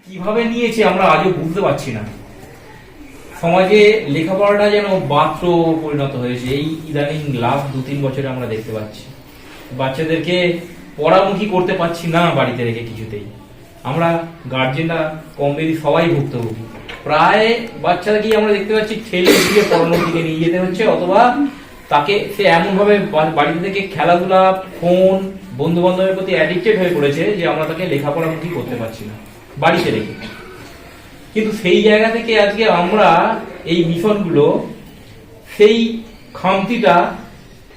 কিভাবে নিয়েছে আমরা আজও বুঝতে পারছি না। সমাজে লেখাপড়াটা যেন বাত্র পরিণত হয়েছে। এই ইদানিং লাস্ট 2-3 বছরে আমরা দেখতে পাচ্ছি বাচ্চাদেরকে পড়ামুখী করতে পারছি না বাড়িতে রেখে কিছুতেই। আমরা গার্জেনরা কম বেশি সবাই ভুক্তভোগী। প্রায় বাচ্চাদেরকেই আমরা দেখতে পাচ্ছি ঠেলে দিয়ে পড়ানোর দিকে নিয়ে যেতে হচ্ছে, অথবা তাকে সে এমন ভাবে বাড়িতে থেকে খেলাধুলা, ফোন, বন্ধু বান্ধবের প্রতি অ্যাডিক্টেড হয়ে পড়েছে যে আমরা তাকে লেখাপড়ামুখী করতে পারছি না বাড়িতে রেখে। কিন্তু সেই জায়গা থেকে আজকে আমরা এই মিশনগুলো, সেই খামতিটা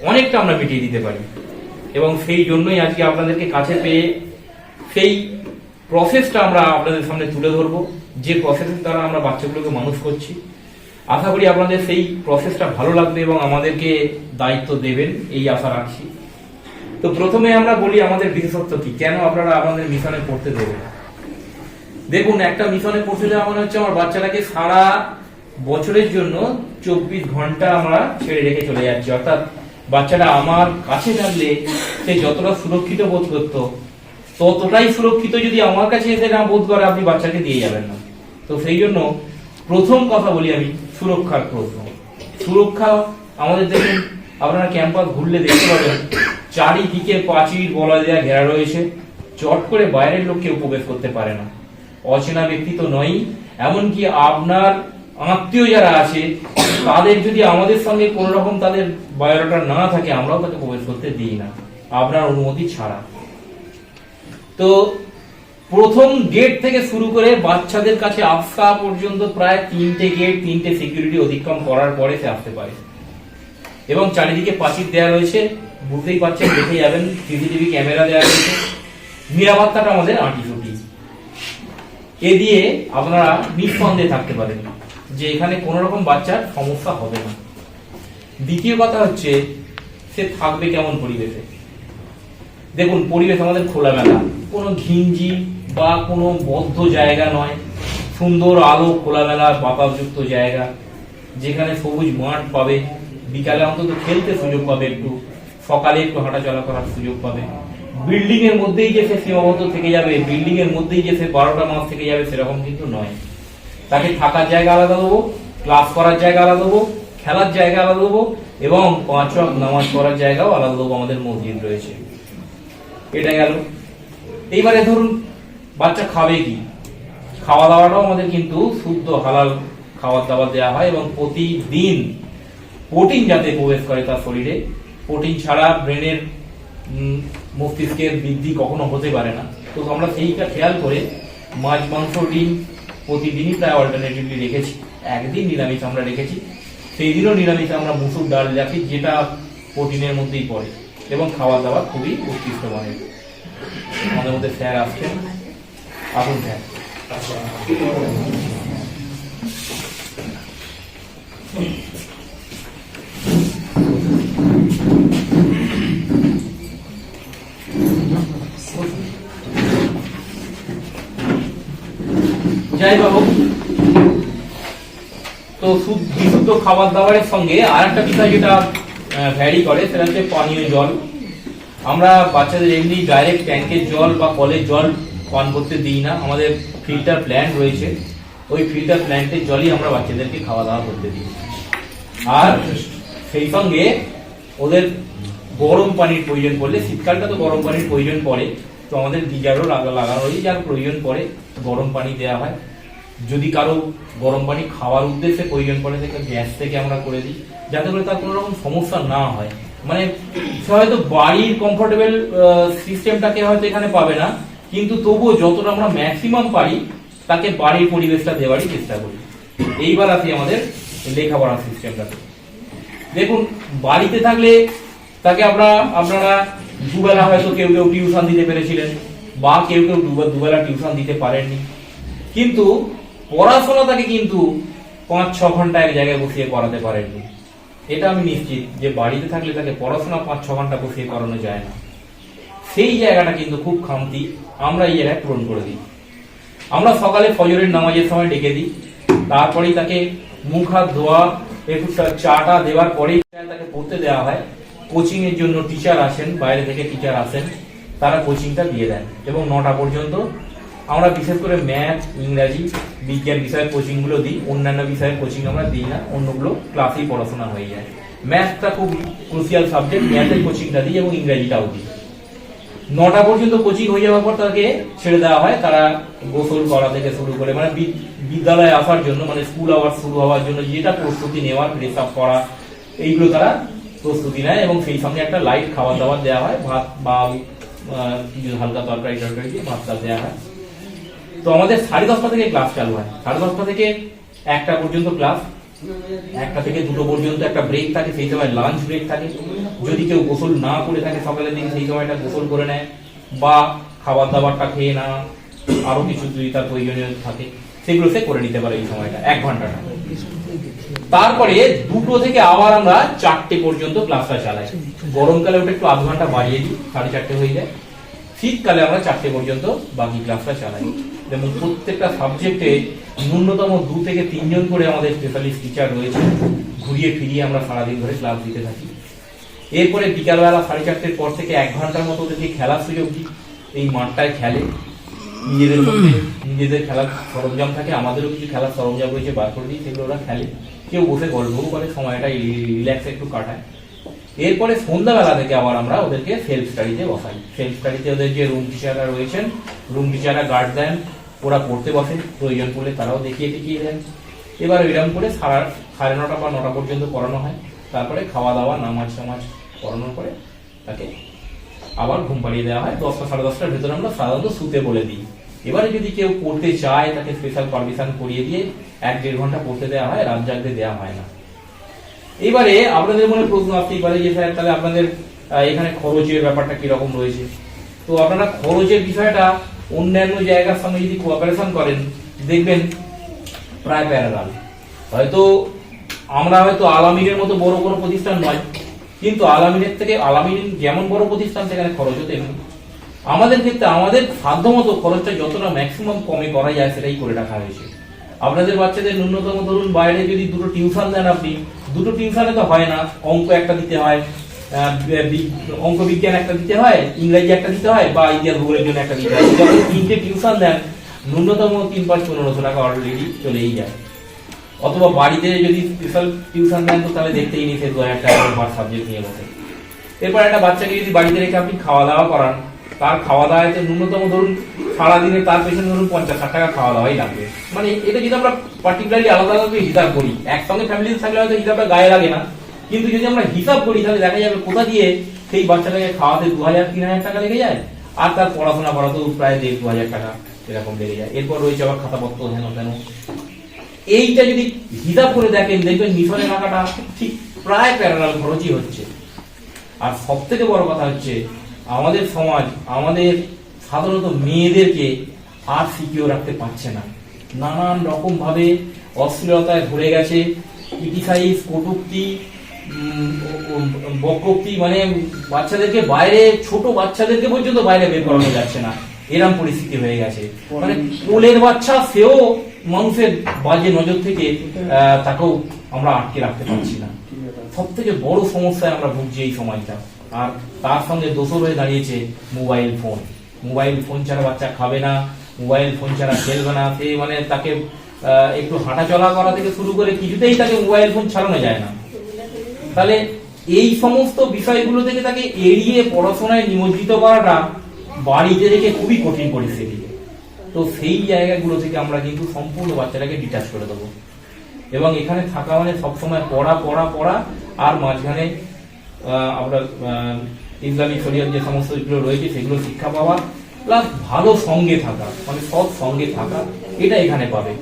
অনেকটা আমরা মিটিয়ে দিতে পারি, এবং সেই জন্যই আজকে আপনাদেরকে কাছে পেয়ে সেই প্রসেসটা আমরা আপনাদের সামনে তুলে ধরবো, যে প্রসেসের দ্বারা আমরা বাচ্চাগুলোকে মানুষ করছি। আশা করি আপনাদের সেই প্রসেসটা ভালো লাগবে এবং আমাদেরকে দায়িত্ব দেবেন, এই আশা রাখছি। তো প্রথমে আমরা বলি আমাদের বিশেষত্ব কি, কেন আপনারা আমাদের মিশনে পড়তে দেবেন। দেখুন, একটা মিশনে পড়তে যাওয়া মানে হচ্ছে আমার বাচ্চাটাকে সারা বছরের জন্য 24 ঘন্টা আমরা ছেড়ে রেখে চলে যাচ্ছি। অর্থাৎ বাচ্চাটা আমার কাছে থাকলে সে যতটা সুরক্ষিত বোধ করতো, ততটাই সুরক্ষিত যদি আমার কাছে এসে না বোধ করে, আপনি বাচ্চাকে দিয়ে যাবেন না। তো সেই জন্য প্রথম কথা বলি আমি সুরক্ষার প্রশ্ন। সুরক্ষা আমাদের দেখুন, আপনারা ক্যাম্পাস ঘুরলে দেখতে পাবেন চারিদিকে প্রাচীর বলা দেয়া ঘেরা রয়েছে। চট করে বাইরের লোক কেউ প্রবেশ করতে পারে না, অচেনা ব্যক্তি তো নয়। এমনকি আপনার আত্মীয় যারা আছে তাদের যদি আমাদের সঙ্গে কোন রকম তাদের বায়োডাটা না থাকে, আমরাও তাকে প্রবেশ করতে দিই না আপনার অনুমতি ছাড়া। তো প্রথম গেট থেকে শুরু করে বাচ্চাদের কাছে আসা পর্যন্ত প্রায় 3টে গেট, 3টে সিকিউরিটি অতিক্রম করার পরে সে আসতে পারে। এবং চারিদিকে প্রাচীর দেওয়া রয়েছে, বুঝতেই পারছেন, দেখে যাবেন, সিসিটিভি ক্যামেরা দেওয়া রয়েছে। নিরাপত্তাটা আমাদের আঁটিসুটি। এ দিয়ে আপনারা নিঃসন্দেহে থাকতে পারেন যে এখানে কোন রকম বাচ্চার সমস্যা হবে না। দ্বিতীয় কথা হচ্ছে সে থাকবে কেমন পরিবেশে। দেখুন, পরিবেশ আমাদের খোলামেলা, কোনো ঘিঞ্জি বা কোনো বদ্ধ জায়গা নয়। সুন্দর আলো, খোলামেলা বাতাসযুক্ত জায়গা, যেখানে সবুজ মাঠ পাবে, বিকালে অন্তত খেলতে সুযোগ পাবে, একটু সকালে একটু হাঁটাচলা করার সুযোগ পাবে। বিল্ডিং এর মধ্যেই যে সে সীমাবদ্ধ থেকে যাবে, বিল্ডিং এর মধ্যেই যে সে 12টা মাস থেকে যাবে, সেরকম কিন্তু নয়। তাকে থাকার জায়গা আলাদা দেবো, ক্লাস করার জায়গা আলাদা দেবো, খেলার জায়গা আলাদা দেবো, এবং 5 ওয়াক্ত নামাজ পড়ার জায়গাও আলাদা দেবো। আমাদের মসজিদ রয়েছে। এটা গেল। এইবারে ধরুন বাচ্চা খাবে কি, খাওয়া দাওয়াটাও আমাদের কিন্তু শুদ্ধ হালাল খাবার দাবার দেওয়া হয়, এবং প্রতিদিন প্রোটিন যাতে প্রবেশ করে তার শরীরে। প্রোটিন ছাড়া ব্রেনের মস্তিষ্কের বৃদ্ধি কখনো হতে পারে না। তো আমরা সেইটা খেয়াল করে মাছ, মাংস, ডিম প্রতিদিনই প্রায় অল্টারনেটিভলি রেখেছি। একদিন নিরামিষ আমরা রেখেছি, সেই দিনও নিরামিষে আমরা মুসুর ডাল রাখি, যেটা প্রোটিনের মধ্যেই পড়ে, এবং খাওয়া দাওয়া খুবই উৎকৃষ্ট মানের। আমাদের মধ্যে স্যার আসছেন, আসুন স্যার। যাই বাবু, তো বিশুদ্ধ খাবার দাবারের সঙ্গে আর একটা বিষয় যেটা ভ্যারি করে, সেটা হচ্ছে পানীয় জল। আমরা বাচ্চাদের এমনি ডাইরেক্ট ট্যাঙ্কের জল বা কলের জল পান করতে দিই না। আমাদের ফিল্টার প্ল্যান্ট রয়েছে, ওই ফিল্টার প্ল্যান্টের জলই আমরা বাচ্চাদেরকে খাওয়া দাওয়া করতে দিই। আর সেই সঙ্গে ওদের গরম পানির প্রয়োজন পড়লে, শীতকালটা তো গরম পানির প্রয়োজন পড়ে, তো আমাদের গিজারও লাগানো রয়েছে, যার প্রয়োজন পড়ে গরম পানি দেওয়া হয়। যদি কারো গরম পানি খাওয়ার উদ্দেশ্যে প্রয়োজন পড়ে, তাকে গ্যাস থেকে আমরা করে দিই, যাতে করে তার কোনো রকম সমস্যা না হয়। মানে সে হয়তো বাড়ির কমফোর্টেবল সিস্টেমটাকে হয়তো এখানে পাবে না, কিন্তু তবুও যতটা আমরা ম্যাক্সিমাম পারি তাকে বাড়ির পরিবেশটা দেওয়ারই চেষ্টা করি। এইবার আসি আমাদের লেখাপড়ার সিস্টেমটাতে। দেখুন, বাড়িতে থাকলে তাকে আপনারা দুবেলা হয়তো কেউ কেউ টিউশন দিতে পেরেছিলেন, বা কেউ কেউ দুবেলা টিউশন দিতে পারেননি, কিন্তু পড়াশোনা তাকে কিন্তু 5-6 ঘন্টা এক জায়গায় বসিয়ে করাতে পারেননি। এটা আমি নিশ্চিত যে বাড়িতে থাকলে তাকে পড়াশোনা 5-6 ঘন্টা বসিয়ে করানো যায় না। সেই জায়গাটা কিন্তু খুব খামতি, আমরা এই জায়গায় পূরণ করে দিই। আমরা সকালে ফজরের নামাজের সময় ডেকে দিই, তারপরেই তাকে মুখ হাত ধোয়া, একটু চাটা দেওয়ার পরেই তাকে পড়তে দেওয়া হয়। কোচিং এর জন্য টিচার আসেন, বাইরে থেকে টিচার আসেন, তারা কোচিংটা দিয়ে দেন, এবং 9টা পর্যন্ত আমরা বিশেষ করে ম্যাথ, ইংরাজি, বিজ্ঞান বিষয়ের কোচিং গুলো দিই, অন্যান্য বিষয়ের কোচিং আমরা দিই না, অন্যগুলো ক্লাসেই পড়াশোনা হয়ে যায়। ম্যাথটা খুব ক্রুশিয়াল সাবজেক্ট, ম্যাথের কোচিংটা দিই এবং ইংরাজিটাও দিই। 9টা পর্যন্ত কোচিং হয়ে যাওয়ার পর তাকে ছেড়ে দেওয়া হয়, তারা গোসল করা থেকে শুরু করে মানে বিদ্যালয়ে আসার জন্য, মানে স্কুল আওয়ার শুরু হওয়ার জন্য যেটা প্রস্তুতি নেওয়ার, ড্রেস আপ করা, এইগুলো তারা প্রস্তুতি নেয় এবং সেই সঙ্গে একটা লাইট খাবার দাবার দেওয়া হয়, ভাত বা কিছু হালকা তরকারি দিয়ে ভাতটা দেওয়া হয়। তো আমাদের 10:30 থেকে ক্লাস চালু হয়, 10:30 থেকে 1টা পর্যন্ত ক্লাস, 1টা থেকে 2টো পর্যন্ত একটা ব্রেক থাকে, সেই সময় লাঞ্চ ব্রেক থাকে। যদি কেউ গোসল না করে থাকে সকালের দিকে, সেই সময়টা গোসল করে নেয় বা খাবার দাবারটা খেয়ে না, আরো কিছু যদি তার প্রয়োজনীয় থাকে সেগুলো সে করে নিতে পারে এই সময়টা, 1 ঘন্টাটা। তারপরে 2টো থেকে আবার আমরা 4টে পর্যন্ত ক্লাসটা চালাই। গরমকালে ওটা একটু 1/2 ঘন্টা বাড়িয়ে দিই, 4:30 হয়ে যায়। শীতকালে আমরা 4টে পর্যন্ত বাকি ক্লাসটা চালাই। যেমন প্রত্যেকটা সাবজেক্টে ন্যূনতম 2 থেকে 3 জন করে আমাদের স্পেশালিস্ট টিচার রয়েছে, ঘুরিয়ে ফিরিয়ে আমরা সারাদিন ধরে ক্লাস দিতে থাকি। এরপরে বিকালবেলা 4:30 পর থেকে 1 ঘন্টার মতো ওদেরকে খেলার সুযোগ দিই, এই মাঠটায় খেলে, নিজেদের মধ্যে নিজেদের খেলার সরঞ্জাম থাকে, আমাদেরও কিছু খেলার সরঞ্জাম রয়েছে, বার করে দিই, সেগুলো ওরা খেলে, কেউ বসে গল্পও করে, সময়টা রিল্যাক্সে একটু কাটায়। এরপরে সন্ধ্যাবেলা থেকে আবার আমরা ওদেরকে সেলফ স্টাডিতে বসাই। সেলফ স্টাডিতে ওদের যে রুম টিচাররা রয়েছেন, রুম টিচাররা গার্ড দেন, ওরা পড়তে বসে, প্রয়োজন পড়লে তারাও দেখিয়ে দেন। এবার এরকম করে 9:30 বা 9টা পর্যন্ত পড়ানো হয়। তারপরে খাওয়া দাওয়া, নামাজ টামাজ পড়ানোর পরে তাকে আবার ঘুম পাড়িয়ে দেওয়া হয়। 10টা 10:30টার ভেতরে আমরা সাধারণত শুতে বলে দিই। এবারে যদি কেউ পড়তে চায় তাকে স্পেশাল পারমিশন করিয়ে দিয়ে 1-1.5 ঘন্টা পড়তে দেওয়া হয়, রাত জাগতে দেওয়া হয় না। এবারে আপনাদের মনে প্রশ্ন আসতেই পারে যে স্যার তাহলে আপনাদের এখানে খরচের ব্যাপারটা কিরকম রয়েছে। তো আপনারা খরচের বিষয়টা অন্যান্য জায়গার সঙ্গে যদি কোঅপারেশন করেন দেখবেন প্রায় প্যারালাল। হয়তো আমরা হয়তো আলামিনের মতো বড় বড় প্রতিষ্ঠান নয়, কিন্তু আলামিনের থেকে, আলামিন যেমন বড় প্রতিষ্ঠান সেখানে খরচও তেমনি। আমাদের ক্ষেত্রে আমাদের সাধ্যমতো খরচটা যতটা ম্যাক্সিমাম কমে করা যায় সেটাই করে রাখা হয়েছে। আপনাদের বাচ্চাদের ন্যূনতম ধরুন বাইরে যদি 2টো টিউশন দেন আপনি, 2টো টিউশনে তো হয় না, অঙ্ক একটা দিতে হয়, অঙ্ক বিজ্ঞান একটা দিতে হয়, ইংরেজি একটা দিতে হয়, বা ইতিহাস ভূগোলের জন্য একটা দিতে হয়। যখন 3টে টিউশন দেন ন্যূনতম 3-5-1500 টাকা অলরেডি চলেই যায়। অথবা বাড়িতে যদি স্পেশাল টিউশন দেন তো তাহলে দেখতেই নিই, সে 2000 টাকা পার সাবজেক্ট নিয়ে বসে। এরপর একটা বাচ্চাকে যদি বাড়িতে রেখে আপনি খাওয়া দাওয়া করান, তার খাওয়া দাওয়াতে ন্যূনতম ধরুন সারাদিনে তার পেছনে ধরুন 50-60 টাকা খাওয়া দাওয়াই লাগবে। মানে এটা যদি আমরা পার্টিকুলারলি আলাদা আলাদা হিসাব করি, একসঙ্গে ফ্যামিলিতে থাকলে হয়তো হিসাবটা গায়ে লাগে না, কিন্তু যদি আমরা হিসাব করি তাহলে দেখা যাবে কোথা দিয়ে সেই বাচ্চাটাকে খাওয়াতে 2000-3000 টাকা লেগে যায়, আর তার পড়াশোনা করাতেও প্রায় 1,500 টাকা এরকম লেগে যায়। এরপর রয়েছে আবার খাতাপত্র হেন তেন। এইটা যদি হিসাব করে দেখেন দেখবেন মিশনের টাকাটা ঠিক প্রায় প্যারালাল খরচই হচ্ছে। আর সব থেকে বড় কথা হচ্ছে আমাদের সমাজ আমাদের সাধারণত মেয়েদেরকে আর সিকিউর রাখতে পারছে না, নানান রকম ভাবে অশ্লীলতায় ভরে গেছে, ক্রিটিসাইজ, কটূক্তি, বক্রোক্তি, মানে বাচ্চাদেরকে বাইরে, ছোট বাচ্চাদেরকে পর্যন্ত বাইরে বের করানো যাচ্ছে না, এরকম পরিস্থিতি হয়ে গেছে। মানে কোলের বাচ্চা সেও মানুষের বাজে নজর থেকে তাকেও আমরা আটকে রাখতে পারছি না। সব থেকে বড় সমস্যায় আমরা ভুগছি এই সমাজটা। আর তার সঙ্গে দোষর হয়ে দাঁড়িয়েছে মোবাইল ফোন। মোবাইল ফোন ছাড়া বাচ্চা খাবে না, মোবাইল ফোন ছাড়া খেলবে না, সে মানে তাকে একটু হাঁটা চলা করা থেকে শুরু করে কিছুতেই তাকে মোবাইল ফোন ছাড়ানো যায় না। তাহলে এই সমস্ত বিষয়গুলো থেকে তাকে এড়িয়ে পড়াশোনায় নিমজ্জিত করাটা বাড়িতে রেখে খুবই কঠিন পরিস্থিতি। তো সেই জায়গাগুলো থেকে আমরা কিন্তু সম্পূর্ণ বাচ্চাটাকে ডিটাচ করে দেবো, এবং এখানে থাকা মানে সবসময় পড়া পড়া পড়া, আর মাঝখানে আমরা ইসলামিক শরিয়ত যে সমস্ত যেগুলো রয়েছে সেগুলো শিক্ষা পাওয়া, প্লাস ভালো সঙ্গে থাকা, মানে সব সঙ্গে থাকা, এটা এখানে পাবে।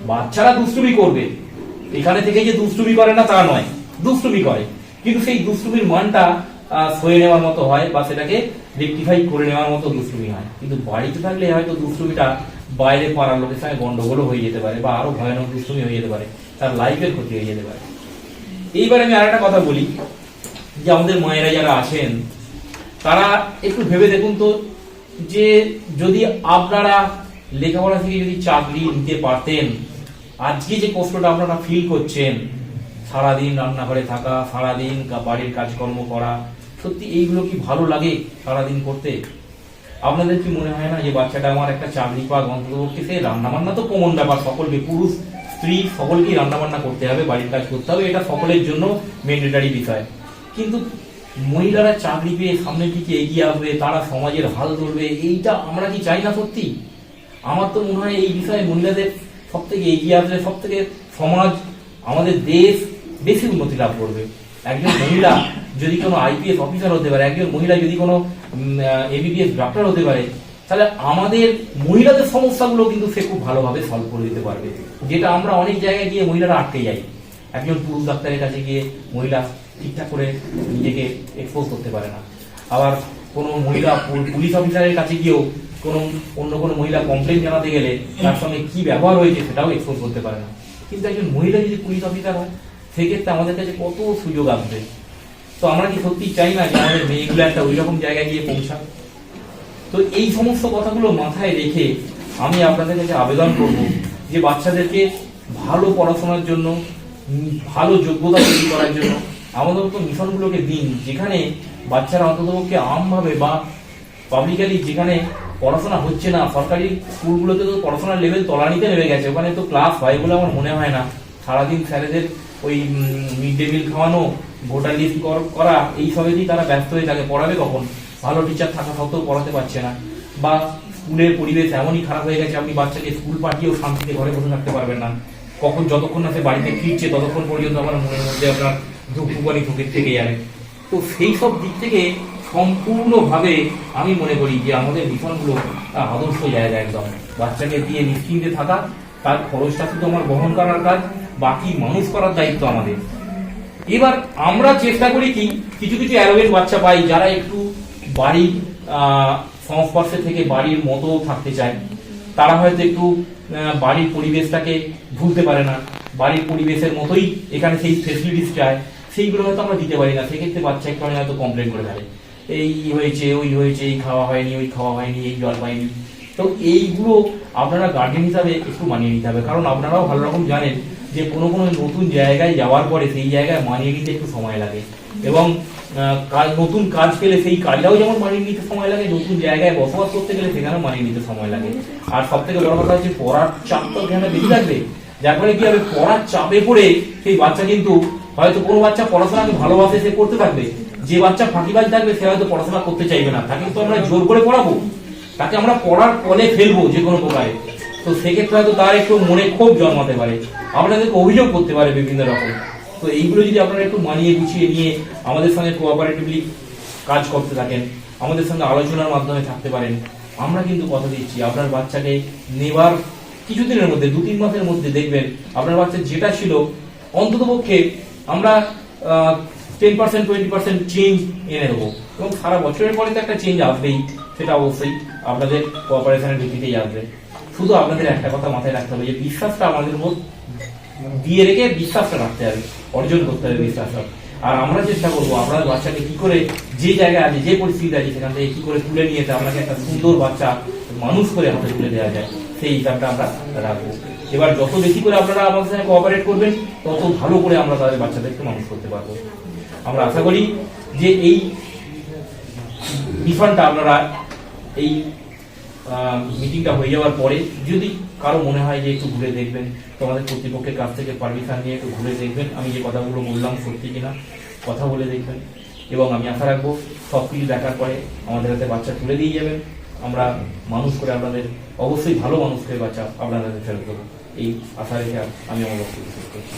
বাচ্চারা দুষ্টুমি করবে, এখানে থেকে যে দুষ্টুমি করে না তা নয়, দুষ্টুমি করে, কিন্তু সেই দুষ্টুমির মানটা সয়ে নেওয়ার মতো হয় বা সেটাকে রেকটিফাই করে নেওয়ার মতো দুষ্টুমি হয়। কিন্তু বাড়িতে থাকলে হয়তো দুষ্টুমিটা বাইরে পাড়ার লোকের সঙ্গে গন্ডগোলও হয়ে যেতে পারে, বা আরো ভয়ানক দুষ্টুমি হয়ে যেতে পারে, তার লাইফের ক্ষতি হয়ে যেতে পারে। এইবার আমি আরেকটা কথা বলি, যে আমাদের মায়েরা যারা আছেন তারা একটু ভেবে দেখুন তো, যে যদি আপনারা লেখাপড়া থেকে যদি চাকরি নিতে পারতেন, আজকে যে কষ্টটা আপনারা ফিল করছেন, সারাদিন রান্নাঘরে থাকা, সারাদিন বাড়ির কাজকর্ম করা, সত্যি এইগুলো কি ভালো লাগে সারাদিন করতে? আপনাদের কি মনে হয় না যে বাচ্চাটা আমার একটা চাকরি পাক, অন্ততপক্ষে সে রান্না বান্না তো কমন ব্যাপার, সকলকে, পুরুষ স্ত্রী সকলকেই রান্না বান্না করতে হবে, বাড়ির কাজ করতে হবে, এটা সকলের জন্য ম্যান্ডেটারি বিষয়। কিন্তু মহিলারা চাকরি পেয়ে সামনের দিকে এগিয়ে আসবে, তারা সমাজের হাল ধরবে, এইটা আমরা কি চাই না সত্যি? আমার তো মনে হয় এই বিষয়ে মহিলাদের সব থেকে এগিয়ে আসলে সব থেকে সমাজ, আমাদের দেশ বেশি উন্নতি লাভ করবে। একজন মহিলা যদি কোনো আইপিএস অফিসার হতে পারে, একজন মহিলা যদি কোনো এমবিবিএস ডাক্তার হতে পারে, তাহলে আমাদের মহিলাদের সমস্যাগুলো কিন্তু সে খুব ভালোভাবে সলভ করে দিতে পারবে, যেটা আমরা অনেক জায়গায় গিয়ে মহিলারা আটকে যাই। একজন পুরুষ ডাক্তারের কাছে গিয়ে মহিলা ঠিকঠাক করে নিজেকে এক্সপোজ করতে পারে না। আবার কোনো মহিলা পুলিশ অফিসারের কাছে গিয়েও অন্য কোনো মহিলা কমপ্লেন জানাতে গেলে তার সঙ্গে কি ব্যবহার হয়েছে সেটাও এক্সপোজ করতে পারে না। কিন্তু একজন মহিলা যদি পুলিশ অফিসার হয়, সেক্ষেত্রে আমাদের কাছে কত সুযোগ আসবে। তো আমরা কি সত্যি চাই না যে আমাদের মেয়েগুলো একটা ওই রকম জায়গায় গিয়ে পৌঁছাক? তো এই সমস্ত কথাগুলো মাথায় রেখে আমি আপনাদের কাছে আবেদন করব যে বাচ্চাদেরকে ভালো পড়াশোনার জন্য, ভালো যোগ্যতা তৈরি করার জন্য আমাদের মতো মিশনগুলোকে দিন, যেখানে বাচ্চারা অন্ততপক্ষে আমভাবে বা পাবলিকালি, যেখানে পড়াশোনা হচ্ছে না, সরকারি স্কুলগুলোতে তো পড়াশোনার লেভেল তলানিতে নেমে গেছে, ওখানে তো ক্লাস হয় বলে আমার মনে হয় না। সারাদিন স্যারেদের ওই মিড ডে মিল খাওয়ানো, ভোটার লিস্ট করা, এই সবেই তারা ব্যস্ত হয়ে থাকে। পড়াবে কখন? ভালো টিচার থাকা সত্ত্বেও পড়াতে পারছে না, বা স্কুলের পরিবেশ এমনই খারাপ হয়ে গেছে, আপনি বাচ্চাকে স্কুল পাঠিয়েও শান্তিতে ঘরে বসে থাকতে পারবেন না। কখন, যতক্ষণ না সে বাড়িতে ফিরছে ততক্ষণ পর্যন্ত আমার মনের মধ্যে আপনার ধূপধুপানি ঢুকে থেকে যাবে। তো সেই সব দিক থেকে সম্পূর্ণভাবে আমি মনে করি যে আমাদের মিশনগুলো আদর্শ জায়গা একদম। বাচ্চাকে দিয়ে নিশ্চিন্তে থাকা, তার খরচটা শুধু আমার বহন করার কাজ, বাকি মানুষ করার দায়িত্ব আমাদের। এবার আমরা চেষ্টা করি কি, কিছু কিছু অ্যারোগেন্ট বাচ্চা পাই যারা একটু বাড়ির সংস্পর্শে থেকে বাড়ির মতো থাকতে চায়। তারা হয়তো একটু বাড়ির পরিবেশটাকে ভুলতে পারে না, বাড়ির পরিবেশের মতোই এখানে সেই ফেসিলিটিস চায়, সেইগুলো হয়তো আমরা দিতে পারি না। সেক্ষেত্রে বাচ্চা একটু হয়তো কমপ্লেন করে থাকে, এই হয়েছে, ওই হয়েছে, এই খাওয়া হয়নি, ওই খাওয়া হয়নি, এই জল পাইনি। তো এইগুলো আপনারা গার্জেন হিসাবে একটু মানিয়ে নিতে হবে, কারণ আপনারাও ভালো রকম জানেন যে কোনো কোনো নতুন জায়গায় যাওয়ার পরে সেই জায়গায় মানিয়ে নিতে একটু সময় লাগে, এবং নতুন কাজ পেলে সেই কাজটাও যেমন মানিয়ে নিতে সময় লাগে, নতুন জায়গায় বসবাস করতে গেলে সেখানেও মানিয়ে নিতে সময় লাগে। আর সব থেকে বড় কথা হচ্ছে পড়ার চাপ তো এখানে বেশি থাকবে, যার ফলে কি হবে, পড়ার চাপে পড়ে সেই বাচ্চা কিন্তু, হয়তো কোনো বাচ্চা পড়াশোনাকে ভালোবাসে সে করতে থাকবে, যে বাচ্চা ফাঁকিবাজ থাকবে সে হয়তো পড়াশোনা করতে চাইবে না, তাকে তো আমরা জোর করে পড়াবো, তাকে আমরা পড়ার ফলে ফেলবো যে কোনো প্রকারে। তো সেক্ষেত্রে হয়তো তার একটু মনে ক্ষোভ জন্মাতে পারে, আপনাদেরকে অভিযোগ করতে পারে বিভিন্ন রকম। তো এইগুলো যদি আপনারা একটু মানিয়ে গুছিয়ে নিয়ে আমাদের সঙ্গে কোঅপারেটিভলি কাজ করতে থাকেন, আমাদের সঙ্গে আলোচনার মাধ্যমে থাকতে পারেন, আমরা কিন্তু কথা দিচ্ছি আপনার বাচ্চাকে নেবার কিছুদিনের মধ্যে, 2-3 মাসের মধ্যে দেখবেন আপনার বাচ্চা যেটা ছিল অন্ততপক্ষে আমরা 10%-20% চেঞ্জ এনে দেবো, এবং সারা বছরের পরে তো একটা চেঞ্জ আসবেই, সেটা অবশ্যই আপনাদের কোঅপারেশনের ভিত্তিতেই আসবে। শুধু আপনাদের একটা কথা মাথায় রাখতে হবে যে বিশ্বাসটা আমাদের মধ্যে দিয়ে রেখে বিশ্বাসটা রাখতে হবে, অর্জন করতে হবে বিশ্বাসটা। আর আমরা চেষ্টা করবো আপনার বাচ্চাকে কি করে, যে জায়গায় আছে, যে পরিস্থিতি আছে, সেখান থেকে কি করে তুলে নিয়ে আপনাকে একটা সুন্দর বাচ্চা মানুষ করে হাতে তুলে দেওয়া যায়, সেই হিসাবটা আমরা রাখবো। এবার যত বেশি করে আপনারা আমাদের সঙ্গে কোঅপারেট করবেন, তত ভালো করে আমরা তাদের বাচ্চাদেরকে মানুষ করতে পারবো। আমরা আশা করি যে এই মিশনটা আপনারা, এই মিটিংটা হয়ে যাওয়ার পরে যদি কারো মনে হয় যে একটু ঘুরে দেখবেন, তো আমাদের কর্তৃপক্ষের কাছ থেকে পারমিশন নিয়ে একটু ঘুরে দেখবেন আমি যে কথাগুলো বললাম সত্যি কিনা, কথা বলে দেখবেন। এবং আমি আশা রাখবো সব কিছু দেখার পরে আমাদের হাতে বাচ্চা তুলে দিয়ে যাবেন, আমরা মানুষ করে আপনাদের, অবশ্যই ভালো মানুষ করে বাচ্চা আপনাদের ফেরত দেবো, এই আশা রেখে আমি আমার বক্তব্য শেষ করছি।